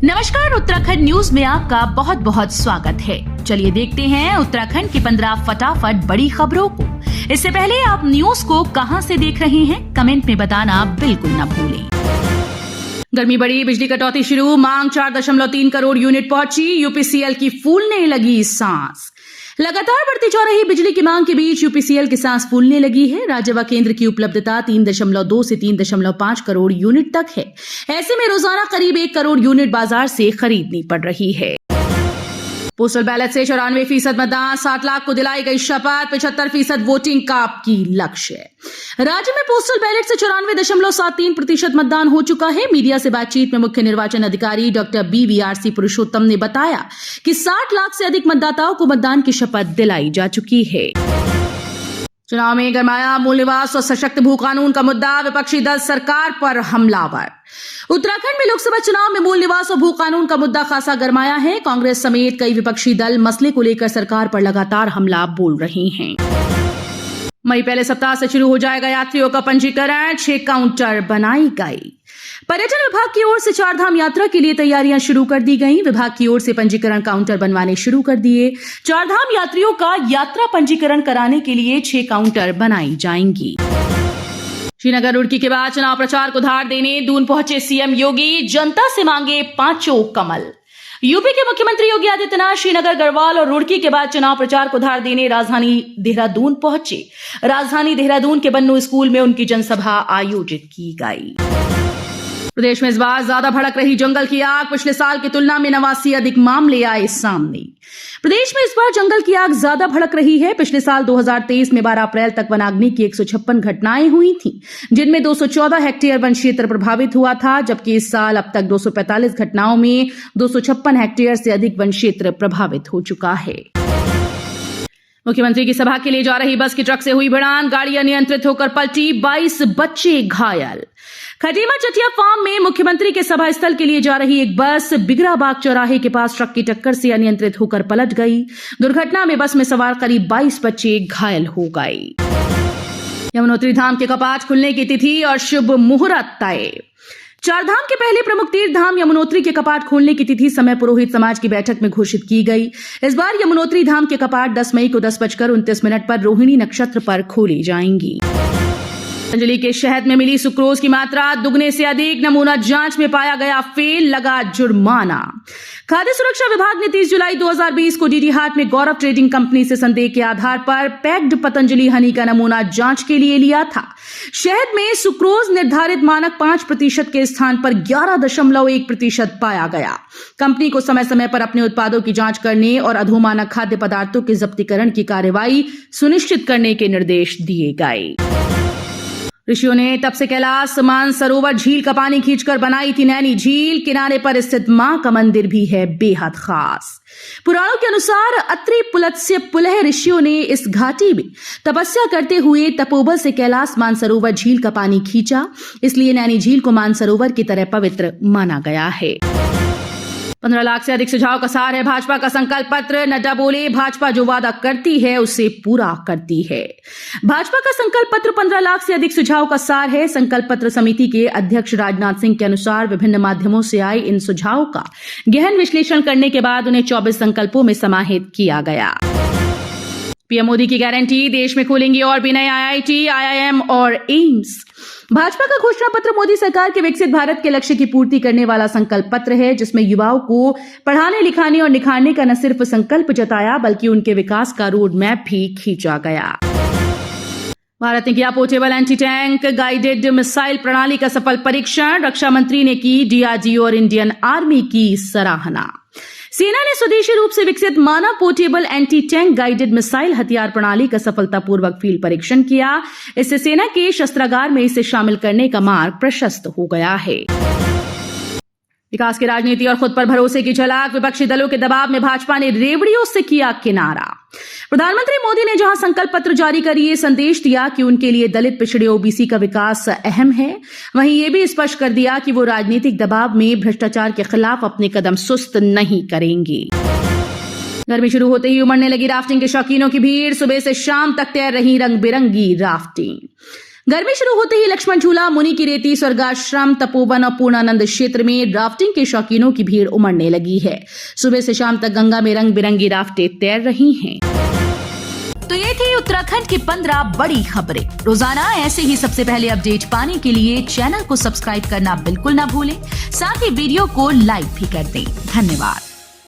नमस्कार, उत्तराखंड न्यूज में आपका बहुत बहुत स्वागत है। चलिए देखते हैं उत्तराखंड की 15 फटाफट बड़ी खबरों को। इससे पहले आप न्यूज को कहां से देख रहे हैं, कमेंट में बताना बिल्कुल न भूलें। गर्मी बढ़ी, बिजली कटौती शुरू, मांग 4.3 करोड़ यूनिट पहुंची, यूपीसीएल की फूलने लगी सांस। लगातार बढ़ती जा रही बिजली की मांग के बीच यूपीसीएल की सांस फूलने लगी है। राज्य व केंद्र की उपलब्धता 3.2 से 3.5 करोड़ यूनिट तक है। ऐसे में रोजाना करीब 1 करोड़ यूनिट बाजार से खरीदनी पड़ रही है। पोस्टल बैलेट से 94% मतदान, 60 लाख को दिलाई गई शपथ, 75% वोटिंग का की लक्ष्य। राज्य में पोस्टल बैलेट से 94.73% मतदान हो चुका है। मीडिया से बातचीत में मुख्य निर्वाचन अधिकारी डॉक्टर BVRC पुरुषोत्तम ने बताया कि 60 लाख से अधिक मतदाताओं को मतदान की शपथ दिलाई जा चुकी है। चुनाव में गरमाया मूल निवास और सशक्त भू कानून का मुद्दा, विपक्षी दल सरकार पर हमलावर। उत्तराखंड में लोकसभा चुनाव में मूल निवास और भू कानून का मुद्दा खासा गरमाया है। कांग्रेस समेत कई विपक्षी दल मसले को लेकर सरकार पर लगातार हमला बोल रहे हैं। मई पहले सप्ताह से शुरू हो जाएगा यात्रियों का पंजीकरण, 6 काउंटर बनाई गई। पर्यटन विभाग की ओर से 4 धाम यात्रा के लिए तैयारियां शुरू कर दी गई। विभाग की ओर से पंजीकरण काउंटर बनवाने शुरू कर दिए। 4 धाम यात्रियों का यात्रा पंजीकरण कराने के लिए 6 काउंटर बनाई जाएंगी। श्रीनगर रुड़की के बाद चुनाव प्रचार को धार देने दून पहुंचे सीएम योगी, जनता से मांगे 5 कमल। यूपी के मुख्यमंत्री योगी आदित्यनाथ श्रीनगर, गढ़वाल और रुड़की के बाद चुनाव प्रचार को धार देने राजधानी देहरादून पहुंचे। राजधानी देहरादून के बन्नू स्कूल में उनकी जनसभा आयोजित की गई। प्रदेश में इस बार ज्यादा भड़क रही जंगल की आग, पिछले साल की तुलना में 89 अधिक मामले आए सामने। प्रदेश में इस बार जंगल की आग ज्यादा भड़क रही है। पिछले साल 2023 में 12 अप्रैल तक वनाग्नि की 156 घटनाएं हुई थीं, जिनमें 214 हेक्टेयर वन क्षेत्र प्रभावित हुआ था, जबकि इस साल अब तक 245 घटनाओं में 256 हेक्टेयर से अधिक वन क्षेत्र प्रभावित हो चुका है। मुख्यमंत्री की सभा के लिए जा रही बस की ट्रक से हुई भिड़ंत, गाड़ी अनियंत्रित होकर पलटी, 22 बच्चे घायल। खटीमा चटिया फार्म में मुख्यमंत्री के सभा स्थल के लिए जा रही एक बस बिगराबाग चौराहे के पास ट्रक की टक्कर से अनियंत्रित होकर पलट गई। दुर्घटना में बस में सवार करीब 22 बच्चे घायल हो गए। यमुनोत्री धाम के कपाट खुलने की तिथि और शुभ मुहूर्त तय। 4 धाम के पहले प्रमुख तीर्थ धाम यमुनोत्री के कपाट खोलने की तिथि समय पुरोहित समाज की बैठक में घोषित की गई। इस बार यमुनोत्री धाम के कपाट 10 मई को 10:29 पर रोहिणी नक्षत्र पर खोले जाएंगी। पतंजलि के शहद में मिली सुक्रोज की मात्रा दुगने से अधिक, नमूना जांच में पाया गया फेल, लगा जुर्माना। खाद्य सुरक्षा विभाग ने 30 जुलाई 2020 को डीडी हाट में गौरव ट्रेडिंग कंपनी से संदेह के आधार पर पैक्ड पतंजलि हनी का नमूना जांच के लिए लिया था। शहद में सुक्रोज निर्धारित मानक 5% के स्थान पर 11.1% पाया गया। कंपनी को समय समय पर अपने उत्पादों की जांच करने और अधोमानक खाद्य पदार्थों के जब्तीकरण की कार्रवाई सुनिश्चित करने के निर्देश दिए गए। ऋषियों ने तब से कैलाश मानसरोवर झील का पानी खींचकर बनाई थी नैनी झील। किनारे पर स्थित मां का मंदिर भी है बेहद खास। पुराणों के अनुसार अत्रि पुलत्स्य पुलह ऋषियों ने इस घाटी में तपस्या करते हुए तपोबल से कैलाश मानसरोवर झील का पानी खींचा, इसलिए नैनी झील को मानसरोवर की तरह पवित्र माना गया है। 15 लाख से अधिक सुझाव का सार है भाजपा का संकल्प पत्र। नड्डा बोले, भाजपा जो वादा करती है उसे पूरा करती है। भाजपा का संकल्प पत्र 15 लाख से अधिक सुझाव का सार है। संकल्प पत्र समिति के अध्यक्ष राजनाथ सिंह के अनुसार विभिन्न माध्यमों से आए इन सुझावों का गहन विश्लेषण करने के बाद उन्हें 24 संकल्पों में समाहित किया गया। पीएम मोदी की गारंटी, देश में खुलेंगे और भी नए IIT, IIM और एम्स। भाजपा का घोषणा पत्र मोदी सरकार के विकसित भारत के लक्ष्य की पूर्ति करने वाला संकल्प पत्र है, जिसमें युवाओं को पढ़ाने, लिखाने और निखारने का न सिर्फ संकल्प जताया बल्कि उनके विकास का रोड मैप भी खींचा गया। भारत ने किया portable anti tank guided missile प्रणाली का सफल परीक्षण। रक्षा मंत्री ने की DRDO और इंडियन आर्मी की सराहना। सेना ने स्वदेशी रूप से विकसित मानव portable anti tank guided missile हथियार प्रणाली का सफलतापूर्वक फील्ड परीक्षण किया। इससे सेना के शस्त्रागार में इसे शामिल करने का मार्ग प्रशस्त हो गया है। विकास की राजनीति और खुद पर भरोसे की झलक, विपक्षी दलों के दबाव में भाजपा ने रेवड़ियों से किया किनारा। प्रधानमंत्री मोदी ने जहां संकल्प पत्र जारी कर ये संदेश दिया कि उनके लिए दलित, पिछड़े, ओबीसी का विकास अहम है, वहीं ये भी स्पष्ट कर दिया कि वो राजनीतिक दबाव में भ्रष्टाचार के खिलाफ अपने कदम सुस्त नहीं करेंगे। गर्मी शुरू होते ही उमड़ने लगी राफ्टिंग के शौकीनों की भीड़। सुबह से शाम तक तैर रही रंग बिरंगी राफ्टिंग। गर्मी शुरू होते ही लक्ष्मण झूला, मुनि की रेती, स्वर्गाश्रम, तपोवन और पूर्णानंद क्षेत्र में राफ्टिंग के शौकीनों की भीड़ उमड़ने लगी है। सुबह से शाम तक गंगा में रंग बिरंगी राफ्टें तैर रही हैं। तो ये थी उत्तराखंड की 15 बड़ी खबरें। रोजाना ऐसे ही सबसे पहले अपडेट पाने के लिए चैनल को सब्सक्राइब करना बिल्कुल ना भूलें। साथ ही वीडियो को लाइक भी कर दें। धन्यवाद।